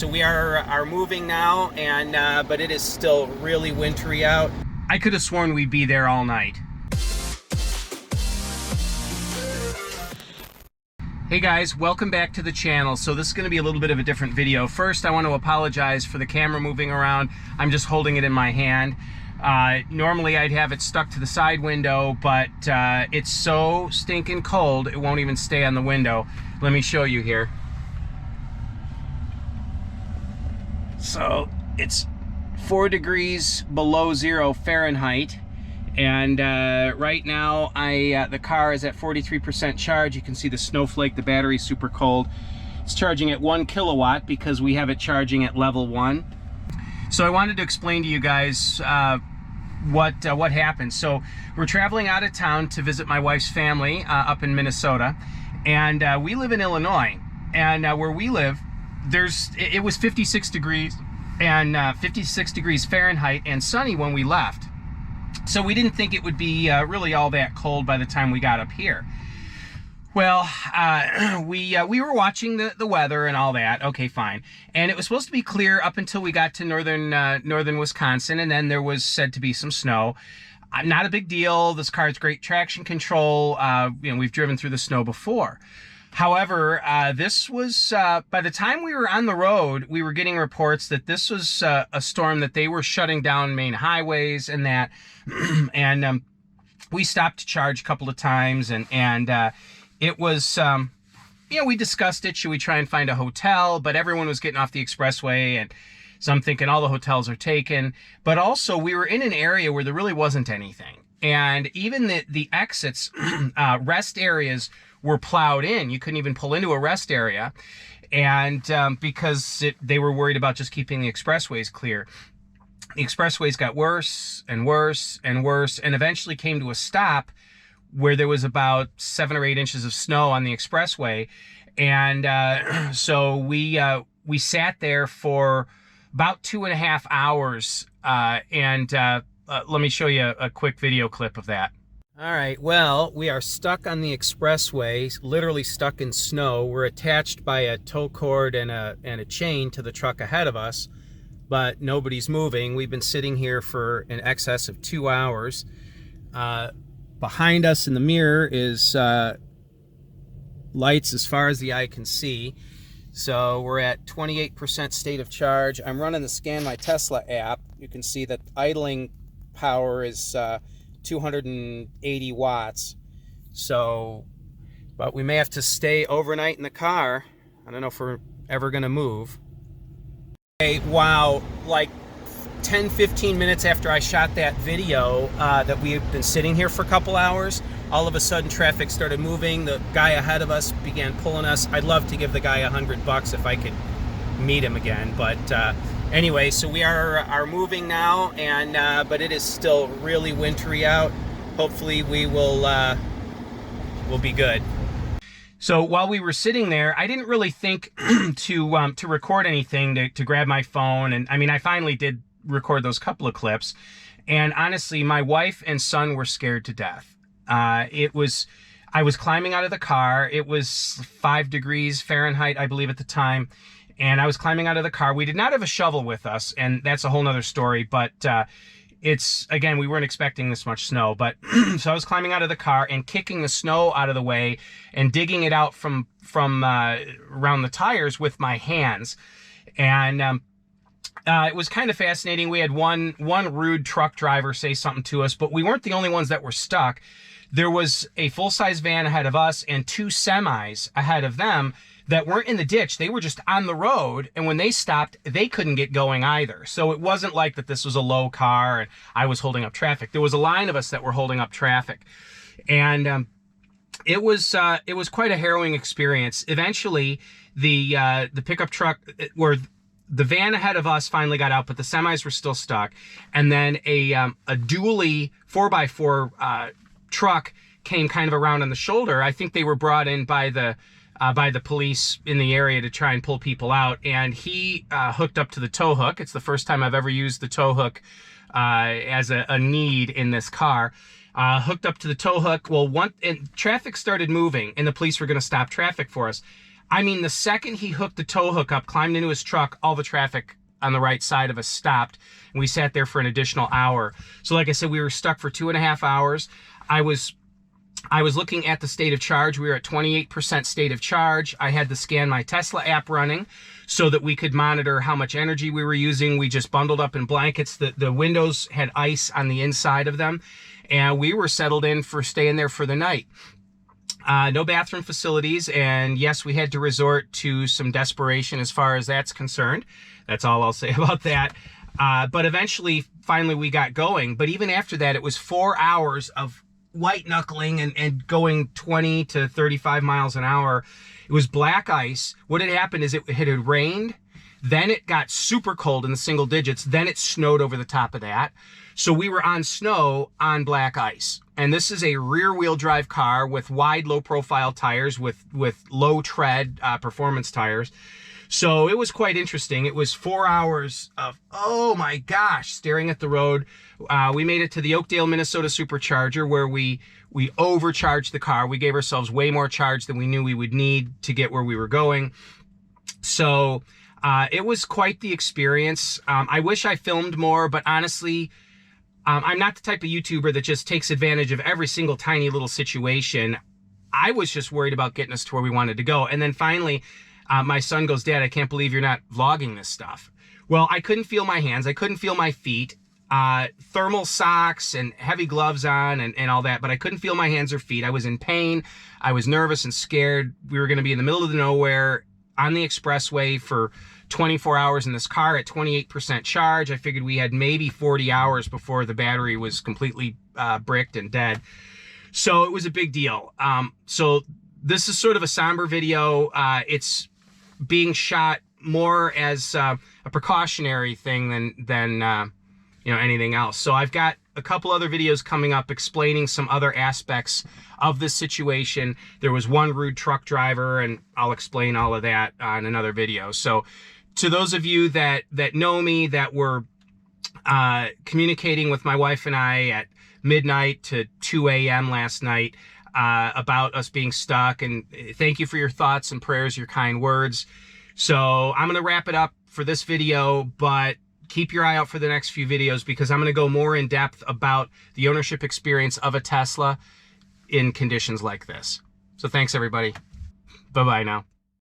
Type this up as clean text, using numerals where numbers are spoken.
So we are moving now, and but it is still really wintry out. I could have sworn we'd be there all night. Hey guys, welcome back to the channel. So this is going to be a little bit of a different video. First, I want to apologize for the camera moving around. I'm just holding it in my hand. Normally I'd have it stuck to the side window, but it's so stinking cold it won't even stay on the window. Let me show you here. So it's 4 degrees below 0 Fahrenheit, and right now the car is at 43% charge. You can see the snowflake. The battery's super cold. It's charging at 1 kilowatt because we have it charging at level 1. So I wanted to explain to you guys what happened. So we're traveling out of town to visit my wife's family up in Minnesota, and we live in Illinois, and where we live, it was 56 degrees and 56 degrees Fahrenheit and sunny when we left. So we didn't think it would be really all that cold by the time we got up here. Well, we were watching the weather and all that. Okay, fine. And it was supposed to be clear up until we got to northern Wisconsin, and then there was said to be some snow. Not a big deal. This car has great traction control. We've driven through the snow before. However, this was, by the time we were on the road, we were getting reports that this was a storm that they were shutting down main highways and that, and we stopped to charge a couple of times, and it was, we discussed it. Should we try and find a hotel? But everyone was getting off the expressway, and so I'm thinking all the hotels are taken. But also, we were in an area where there really wasn't anything. And even the exits, rest areas were plowed in. You couldn't even pull into a rest area. And because they were worried about just keeping the expressways clear. The expressways got worse and worse and worse, and eventually came to a stop where there was about 7 or 8 inches of snow on the expressway. And so we sat there for about 2.5 hours. Let me show you a quick video clip of that. All right, well, we are stuck on the expressway, literally stuck in snow. We're attached by a tow cord and a chain to the truck ahead of us, but nobody's moving. We've been sitting here for in excess of 2 hours. Behind us in the mirror is lights as far as the eye can see. So we're at 28% state of charge. I'm running the Scan My Tesla app. You can see that idling power is 280 watts. So, but we may have to stay overnight in the car. I don't know if we're ever gonna move. Okay, wow, like 10-15 minutes after I shot that video that we had been sitting here for a couple hours, all of a sudden traffic started moving. The guy ahead of us began pulling us. I'd love to give the guy $100 if I could meet him again, but anyway, so we are moving now, and but it is still really wintry out. Hopefully we will be good. So while we were sitting there, I didn't really think to record anything, to grab my phone, and I mean, I finally did record those couple of clips, and honestly, my wife and son were scared to death. I was climbing out of the car. It was 5 degrees Fahrenheit, I believe, at the time. And I was climbing out of the car. We did not have a shovel with us, and that's a whole nother story, but again, we weren't expecting this much snow. But so I was climbing out of the car and kicking the snow out of the way and digging it out from around the tires with my hands. And it was kind of fascinating. We had one rude truck driver say something to us, but we weren't the only ones that were stuck. There was a full-size van ahead of us and 2 semis ahead of them that weren't in the ditch. They were just on the road, and when they stopped, they couldn't get going either. So it wasn't like that this was a low car and I was holding up traffic. There was a line of us that were holding up traffic. And it was quite a harrowing experience. Eventually, the pickup truck, or the van ahead of us, finally got out, but the semis were still stuck. And then a dually 4x4 truck came kind of around on the shoulder. I think they were brought in by the police in the area to try and pull people out, and he hooked up to the tow hook. It's the first time I've ever used the tow hook as a need in this car. Hooked up to the tow hook. Well, and traffic started moving, and the police were going to stop traffic for us. I mean, the second he hooked the tow hook up, climbed into his truck, all the traffic on the right side of us stopped, and we sat there for an additional hour. So like I said, we were stuck for 2.5 hours. I was looking at the state of charge. We were at 28% state of charge. I had the Scan My Tesla app running so that we could monitor how much energy we were using. We just bundled up in blankets. The windows had ice on the inside of them, and we were settled in for staying there for the night. No bathroom facilities, and yes, we had to resort to some desperation as far as that's concerned. That's all I'll say about that. But eventually, finally, we got going. But even after that, it was 4 hours of white knuckling and going 20 to 35 miles an hour. It was black ice. What had happened is it had rained, then it got super cold in the single digits, then it snowed over the top of that. So we were on snow on black ice. And this is a rear-wheel drive car with wide, low-profile tires with low-tread performance tires. So it was quite interesting. It was 4 hours of, oh my gosh, staring at the road. We made it to the Oakdale, Minnesota Supercharger, where we overcharged the car. We gave ourselves way more charge than we knew we would need to get where we were going. So it was quite the experience. I wish I filmed more, but honestly, I'm not the type of YouTuber that just takes advantage of every single tiny little situation. I was just worried about getting us to where we wanted to go. And then finally, my son goes, "Dad, I can't believe you're not vlogging this stuff." Well, I couldn't feel my hands. I couldn't feel my feet. Thermal socks and heavy gloves on and all that, but I couldn't feel my hands or feet. I was in pain. I was nervous and scared. We were going to be in the middle of the nowhere on the expressway for 24 hours in this car at 28% charge. I figured we had maybe 40 hours before the battery was completely bricked and dead. So it was a big deal. So this is sort of a somber video. It's being shot more as a precautionary thing than anything else. So I've got a couple other videos coming up explaining some other aspects of this situation. There was one rude truck driver, and I'll explain all of that in another video. So to those of you that know me, that were communicating with my wife and I at midnight to 2 a.m. last night about us being stuck, and thank you for your thoughts and prayers, your kind words. So I'm going to wrap it up for this video, but keep your eye out for the next few videos because I'm going to go more in depth about the ownership experience of a Tesla in conditions like this. So thanks, everybody. Bye-bye now.